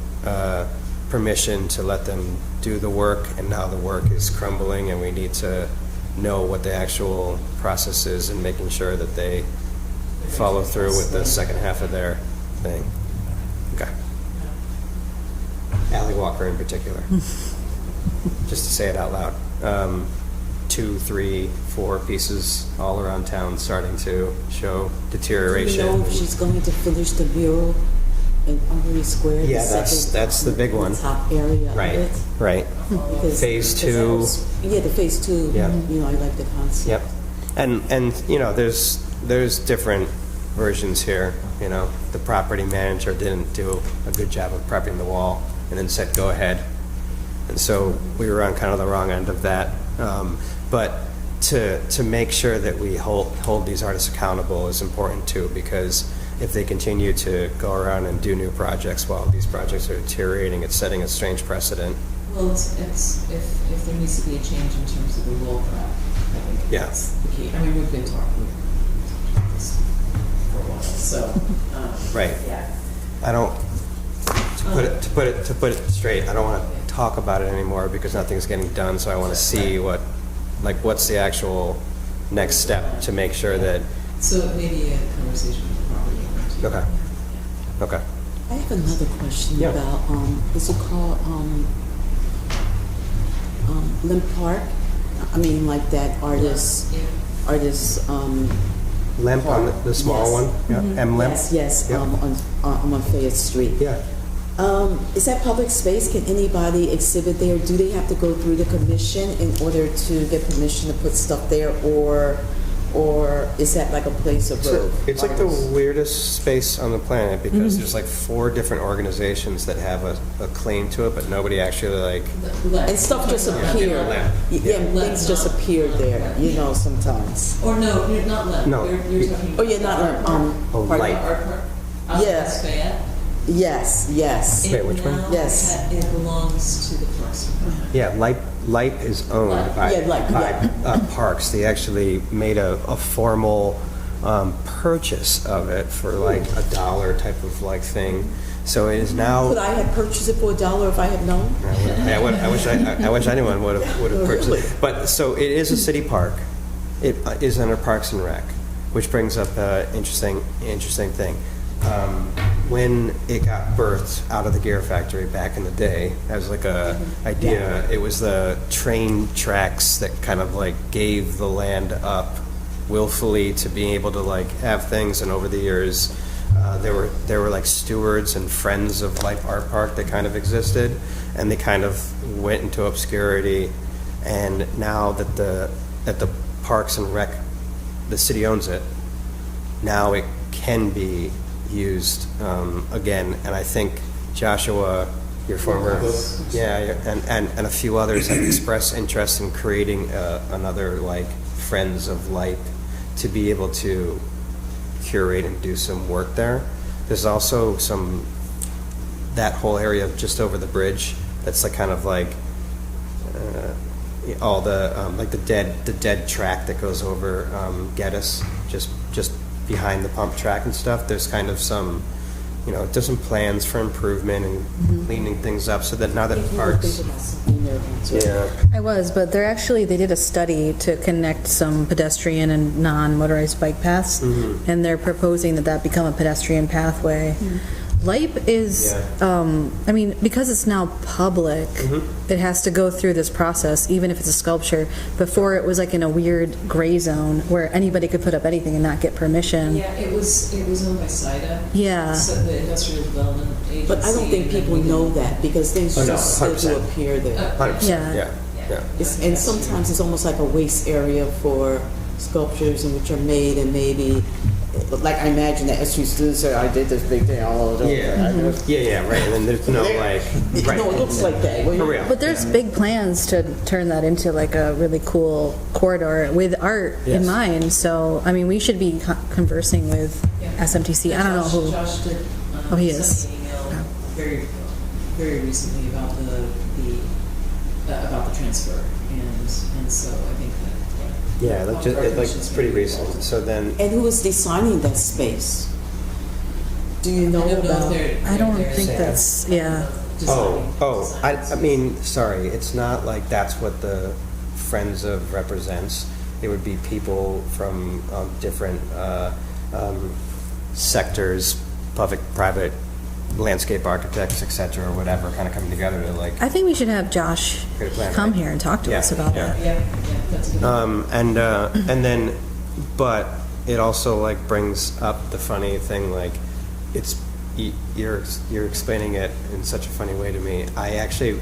Speaker 1: permission to let them do the work, and now the work is crumbling, and we need to know what the actual process is and making sure that they follow through with the second half of their thing. Okay. Ally Walker in particular. Just to say it out loud. 2, 3, 4 pieces all around town starting to show deterioration.
Speaker 7: Do you know if she's going to finish the mural in Armory Square?
Speaker 1: Yeah, that's the big one.
Speaker 7: The top area
Speaker 1: Right,
Speaker 7: of it?
Speaker 1: right.
Speaker 7: Because-
Speaker 1: Phase
Speaker 7: because
Speaker 1: 2.
Speaker 7: The phase 2,
Speaker 1: Yeah.
Speaker 7: I like the concept.
Speaker 1: Yep. And there's different versions here. The property manager didn't do a good job of prepping the wall and then said, go ahead. And so we were on kind of the wrong end of that. But to make sure that we hold these artists accountable is important too, because if they continue to go around and do new projects while these projects are deteriorating, it's setting a strange precedent.
Speaker 4: Well, it's if there needs to be a change in terms of the rule for that, I think
Speaker 1: Yeah.
Speaker 4: that's the key. I mean, we've been talking about this for a while, so
Speaker 1: Right.
Speaker 4: yeah.
Speaker 1: I don't, to put it straight, I don't want to talk about it anymore because nothing's getting done, so I want to see what's the actual next step to make sure that,
Speaker 4: So it may be a conversation with the property owner too.
Speaker 1: Okay. okay.
Speaker 7: I have another question
Speaker 1: Yeah.
Speaker 7: about, is it called Limp Park? I mean, like that artist,
Speaker 1: Lemp on the small
Speaker 7: Yes.
Speaker 1: one? Yeah, M Lemp?
Speaker 7: Yes,
Speaker 1: Yeah.
Speaker 7: on Fayette Street.
Speaker 1: Yeah.
Speaker 7: Is that public space? Can anybody exhibit there? Do they have to go through the commission in order to get permission to put stuff there, or is that like a place of
Speaker 1: It's like the weirdest space on the planet because there's like 4 different organizations that have a claim to it, but nobody actually
Speaker 7: and stuff just appear.
Speaker 1: Lamp.
Speaker 7: Yeah, things just appear there, sometimes.
Speaker 4: Or no, you're not Lemp.
Speaker 1: No.
Speaker 4: You're talking.
Speaker 7: Oh, yeah, not Lemp,
Speaker 1: Oh,
Speaker 7: pardon?
Speaker 1: Light.
Speaker 4: Art Park. Out
Speaker 7: Yeah.
Speaker 4: in Fayette.
Speaker 7: Yes.
Speaker 1: Wait, which one?
Speaker 7: Yes.
Speaker 4: It belongs to the Parks Department.
Speaker 1: Yeah, Light is owned by,
Speaker 7: Yeah, Light,
Speaker 1: by Parks. They actually made a formal purchase of it for like $1 type of thing. So it is now.
Speaker 7: Could I have purchased it for $1 if I had known?
Speaker 1: I wish anyone would have purchased
Speaker 7: Really?
Speaker 1: it. But so it is a city park. It is under Parks and Rec, which brings up an interesting thing. When it got birthed out of the Gear Factory back in the day, as like a idea, it was the train tracks that kind of gave the land up willfully to being able to have things. And over the years, there were stewards and friends of Light Art Park that kind of existed, and they kind of went into obscurity. And now that the Parks and Rec, the city owns it, now it can be used again. And I think Joshua, your former, and a few others have expressed interest in creating another Friends of Light to be able to curate and do some work there. There's also that whole area just over the bridge that's all the dead track that goes over Geddes, just behind the pump track and stuff. There's kind of some plans for improvement and cleaning things up so that now that parks. Yeah.
Speaker 2: I was, but they did a study to connect some pedestrian and non-motorized bike paths, and they're proposing that become a pedestrian pathway. LIPE is, I mean, because it's now public, it has to go through this process, even if it's a sculpture. Before, it was like in a weird gray zone where anybody could put up anything and not get permission.
Speaker 4: Yeah, it was owned by SIDA.
Speaker 2: Yeah.
Speaker 4: So the Industrial Development Agency.
Speaker 7: But I don't think
Speaker 4: and then
Speaker 7: people
Speaker 4: we
Speaker 7: know
Speaker 4: did-
Speaker 7: that because things
Speaker 1: Oh, no,
Speaker 7: just start to
Speaker 1: 100%.
Speaker 7: appear there.
Speaker 1: 100%,
Speaker 2: Yeah.
Speaker 1: yeah.
Speaker 7: And sometimes it's almost like a waste area for sculptures in which are made and maybe, like I imagine that SU students say, I did this big thing all over.
Speaker 1: Yeah, right, and then there's no like, right.
Speaker 7: No, it looks like that.
Speaker 1: For real.
Speaker 2: But there's big plans to turn that into like a really cool corridor with art
Speaker 1: Yes.
Speaker 2: in mind. So, I mean, we should be conversing with
Speaker 4: Yeah.
Speaker 2: SMTC. I don't know who.
Speaker 4: Josh did.
Speaker 2: Oh, he
Speaker 4: send
Speaker 2: is.
Speaker 4: me an email very recently about about the transfer, and so I think that.
Speaker 1: Yeah, like, it's pretty recent, so then,
Speaker 7: And who is designing that space? Do you know
Speaker 4: I don't know
Speaker 7: about?
Speaker 4: if they're.
Speaker 2: I don't
Speaker 4: they're
Speaker 2: think
Speaker 1: Sam.
Speaker 2: that's, yeah.
Speaker 4: designing-
Speaker 1: I
Speaker 4: designing
Speaker 1: mean, sorry, it's not like that's what the Friends of represents. It would be people from different sectors, public, private, landscape architects, et cetera, or whatever, kind of coming together to like,
Speaker 2: I think we should have Josh
Speaker 1: Good plan,
Speaker 2: come
Speaker 1: right?
Speaker 2: here and talk to
Speaker 1: Yeah,
Speaker 2: us about
Speaker 1: yeah.
Speaker 2: that.
Speaker 4: Yeah, that's a good.
Speaker 1: and then, but it also like brings up the funny thing, like it's you're explaining it in such a funny way to me. I actually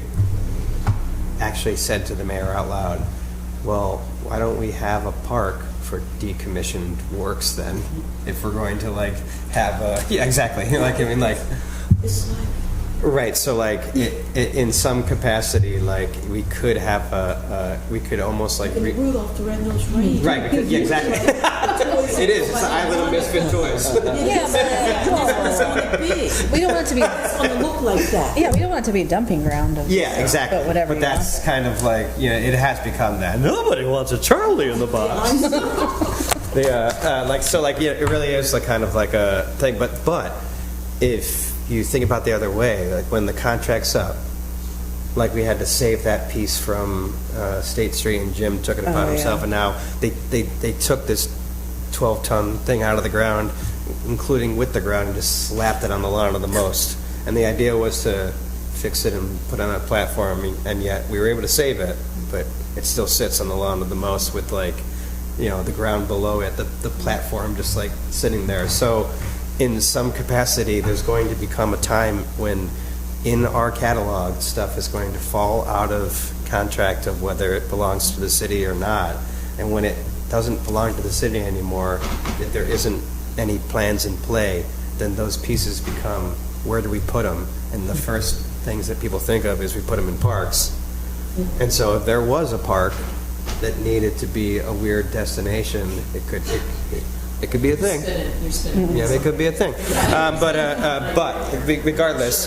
Speaker 1: said to the mayor out loud, well, why don't we have a park for decommissioned works then, if we're going to like have a, yeah, exactly, like, I mean, like,
Speaker 7: It's like,
Speaker 1: right, so like, in some capacity, like, we could have we could almost like,
Speaker 7: and Rudolph the Red-Nosed Reindeer.
Speaker 1: right, because, yeah, exactly. It is, it's the island of misfit toys.
Speaker 7: Yeah, but it's gonna be.
Speaker 2: We don't want it to be,
Speaker 7: It's gonna look like that.
Speaker 2: yeah, we don't want it to be a dumping ground of.
Speaker 1: Yeah, exactly.
Speaker 2: But whatever
Speaker 1: But
Speaker 2: you
Speaker 1: that's kind of like, you know, it has become that. Nobody wants a Charlie in the box. Like, so like, yeah, it really is like kind of like a thing, but if you think about the other way, like when the contract's up, like we had to save that piece from State Street and Jim took it upon
Speaker 2: Oh,
Speaker 1: himself,
Speaker 2: yeah.
Speaker 1: and now they took this 12-ton thing out of the ground, including with the ground, and just slapped it on the lawn of the most. And the idea was to fix it and put it on a platform, and yet we were able to save it, but it still sits on the lawn of the most with like, you know, the ground below it, the platform just like sitting there. So in some capacity, there's going to become a time when in our catalog, stuff is going to fall out of contract of whether it belongs to the city or not. And when it doesn't belong to the city anymore, if there isn't any plans in play, then those pieces become, where do we put them? And the first things that people think of is we put them in parks. And so if there was a park that needed to be a weird destination, it could be a thing.
Speaker 4: You're spinning.
Speaker 1: Yeah, it could be a thing. But regardless,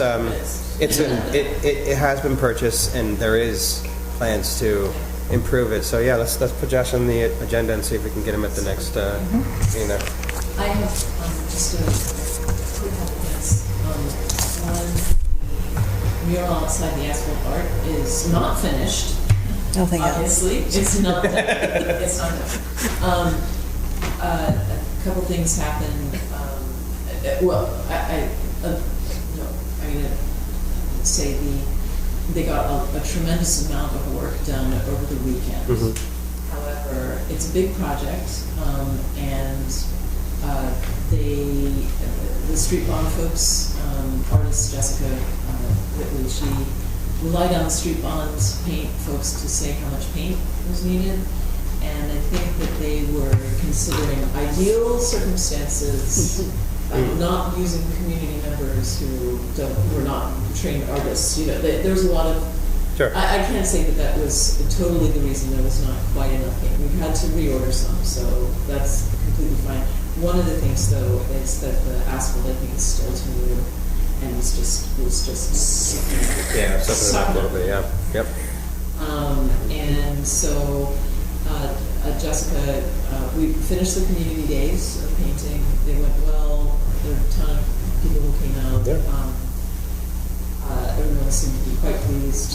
Speaker 1: it has been purchased, and there is plans to improve it. So yeah, let's put Josh on the agenda and see if we can get him at the next, you know.
Speaker 4: I have just a quick couple things. One, the mural outside the asphalt art is not finished.
Speaker 2: Oh, thank God.
Speaker 4: Obviously, it's not done. It's not done. A couple things happened. Well, no, I'm gonna say they got a tremendous amount of work done over the weekend. However, it's a big project, and the street bond folks, artist Jessica Whitley, she relied on the street bonds paint folks to say how much paint was needed. And I think that they were considering ideal circumstances, not using community members who were not trained artists. You know, there's a lot of.
Speaker 1: Sure.
Speaker 4: I can't say that was totally the reason there was not quite enough paint. We've had to reorder some, so that's completely fine. One of the things, though, is that the asphalt I think is still too new, and was just
Speaker 1: Yeah, something like a little bit. Yeah. Yep.
Speaker 4: And so. Jessica, we finished the community days of painting. They went well. There were a ton of people who came out.
Speaker 1: Yeah.
Speaker 4: Everyone seemed to be quite pleased.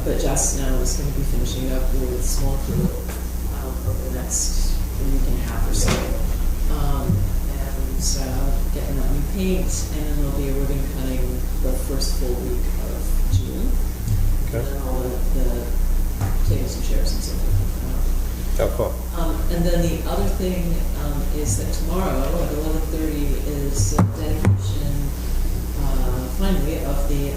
Speaker 4: But Jess now is going to be finishing up with a small crew over the next week and a half or so. And getting that new paint, and then there'll be a ribbon cutting the first full week of June.
Speaker 1: Okay.
Speaker 4: And then all the tables and chairs and so forth will come out.
Speaker 1: Oh, cool.
Speaker 4: And then the other thing is that tomorrow at 11:30 is the dedication, finally, of the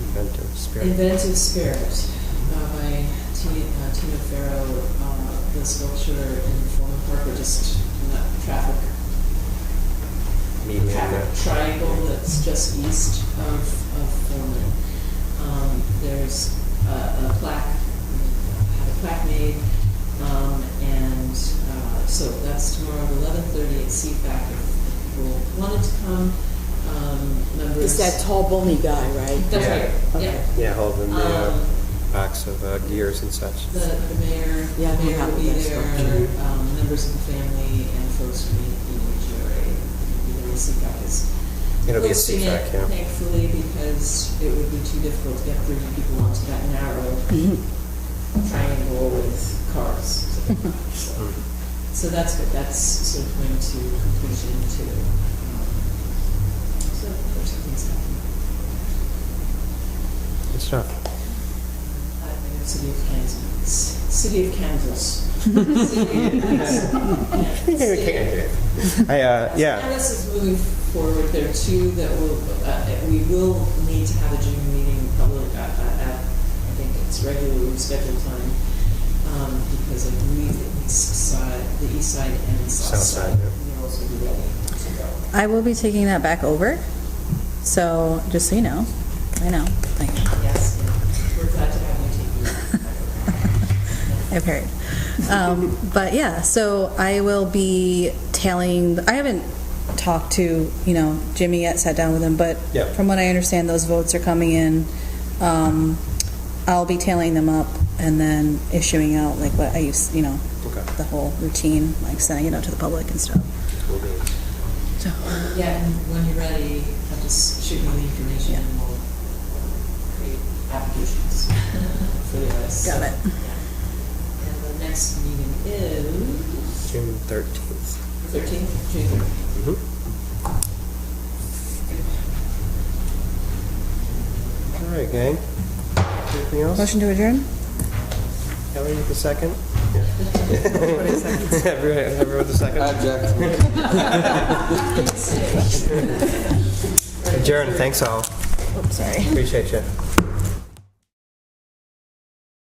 Speaker 1: Inventive spirit.
Speaker 4: Inventive Spirit by Tina Farrow, the sculpture in Foreman Park, or just in that traffic triangle that's just east of Foreman. There's a plaque, had a plaque made, and so that's tomorrow at 11:30 at CFAC if people wanted to come. Members.
Speaker 7: It's that tall, bony guy, right?
Speaker 4: That's
Speaker 1: Yeah.
Speaker 4: right.
Speaker 7: Okay.
Speaker 1: Yeah, holding the box of gears and such.
Speaker 4: The mayor,
Speaker 7: Yeah,
Speaker 4: the mayor will be
Speaker 7: that
Speaker 4: there,
Speaker 7: structure.
Speaker 4: members of the family, and folks from the GRA. The CFAC is
Speaker 1: It'll be a
Speaker 4: hosting
Speaker 1: CFAC,
Speaker 4: it,
Speaker 1: yeah.
Speaker 4: thankfully, because it would be too difficult to get 30 people onto that narrow triangle with cars. So that's good. That's sort of going to completion too. So there's some things happening.
Speaker 1: Good stuff.
Speaker 4: City of Kansas. City of Kansas.
Speaker 1: Yeah.
Speaker 4: Kansas is moving forward. There are two that we will need to have a June meeting probably at I think it's regularly scheduled time, because I believe the east side and the south side will also be ready to go.
Speaker 2: I will be taking that back over, so just so you know. I know. Thank you.
Speaker 4: Yes, we're glad to have you take
Speaker 2: I've heard. But yeah, so I will be tailing, I haven't talked to, Jimmy yet, sat down with him, but
Speaker 1: Yeah.
Speaker 2: from what I understand, those votes are coming in. I'll be tailing them up and then issuing out like what I used,
Speaker 1: Okay.
Speaker 2: the whole routine, like sending it out to the public and stuff.
Speaker 1: Cool beans.
Speaker 2: So,
Speaker 4: Yeah, and when you're ready, just shoot me the information and we'll create applications for the artists.
Speaker 2: got it.
Speaker 4: Yeah. And the next meeting is
Speaker 1: June 13th.
Speaker 4: 13th, June 13th.
Speaker 1: All right, gang. Anything else?
Speaker 2: Motion to adjourn?
Speaker 1: Kelly with the second? Everyone with the second? Adjourn. Thanks all.
Speaker 2: Oops, sorry.
Speaker 1: Appreciate you.